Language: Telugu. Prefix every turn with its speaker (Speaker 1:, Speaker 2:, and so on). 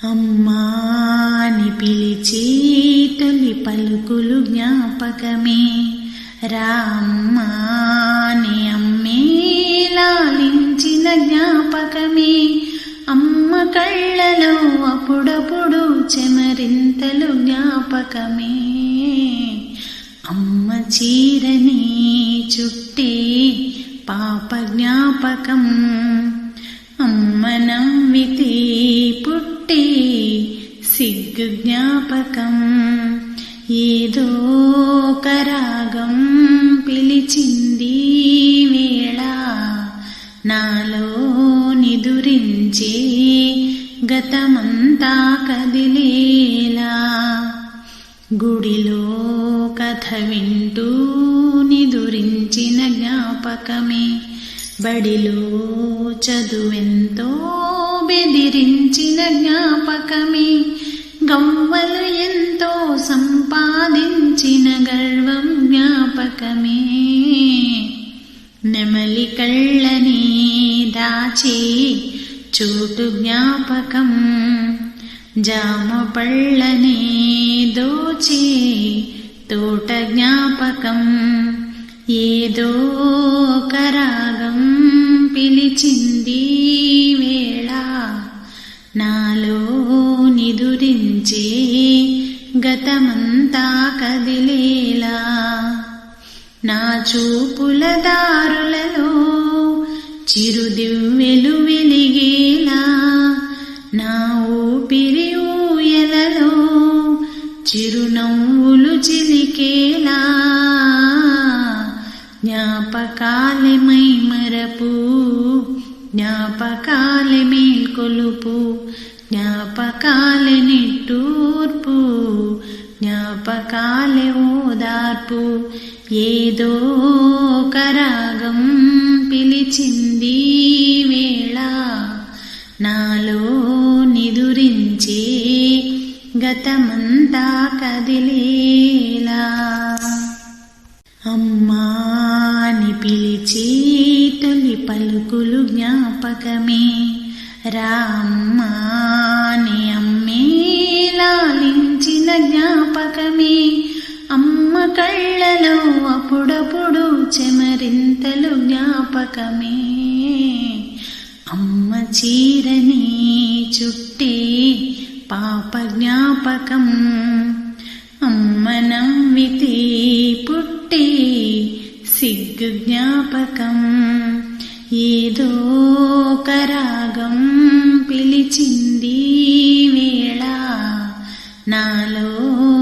Speaker 1: అమ్మాని పిలిచే తొలి పలుకులు జ్ఞాపకమే, రామ్మాని అమ్మే లాలించిన జ్ఞాపకమే, అమ్మ కళ్ళలో అప్పుడప్పుడు చెమరింతలు జ్ఞాపకమే, అమ్మ చీరని చుట్టే పాప జ్ఞాపకం, అమ్మ నవ్వితే పుట్టే సిగ్గు జ్ఞాపకం, ఏదో కరాగం పిలిచింది వేళ, నాలో నిదురించే గతమంతా కదిలేలా, గుడిలో కథ వింటూ నిదురించిన జ్ఞాపకమే, బడిలో చదువెంతో బెదిరించిన జ్ఞాపకమే, గవ్వలు ఎంతో సంపాదించిన గర్వం జ్ఞాపకమే, నెమలి కళ్ళని దాచే చోటు జ్ఞాపకం, జామ పళ్ళని దోచే తోట జ్ఞాపకం, ఏదో కరాగం పిలిచింది వేళ, నాలో నిదురించే గతమంతా కదిలేలా, నా చూపుల దారులలో చిరుదివ్వెలు వెలిగేలా, నా ఊపిరి ఊయలలో చిరునవ్వులు చిలికేలా, జ్ఞాపకాలే మైమరపు, జ్ఞాపకాలే మేల్కొలుపు, జ్ఞాపకాలే నిట్టూర్పు, జ్ఞాపకాలే ఓదార్పు, ఏదో కరాగం పిలిచింది వేళ, నాలో నిదురించే గతమంతా కదిలేలా, అమ్మాని పిలిచే తొలి పలుకులు జ్ఞాపకమే, రామ్మాని అమ్మే లాలించిన జ్ఞాపకమే, అమ్మ కళ్ళలో అప్పుడప్పుడు చెమరింతలు జ్ఞాపకమే, అమ్మ చీరని చుట్టే పాప జ్ఞాపకం, అమ్మ నవ్వితే పుట్టే సిగ్గు జ్ఞాపకం, ఏదో కరాగం పిలిచింది వేళ, నాలో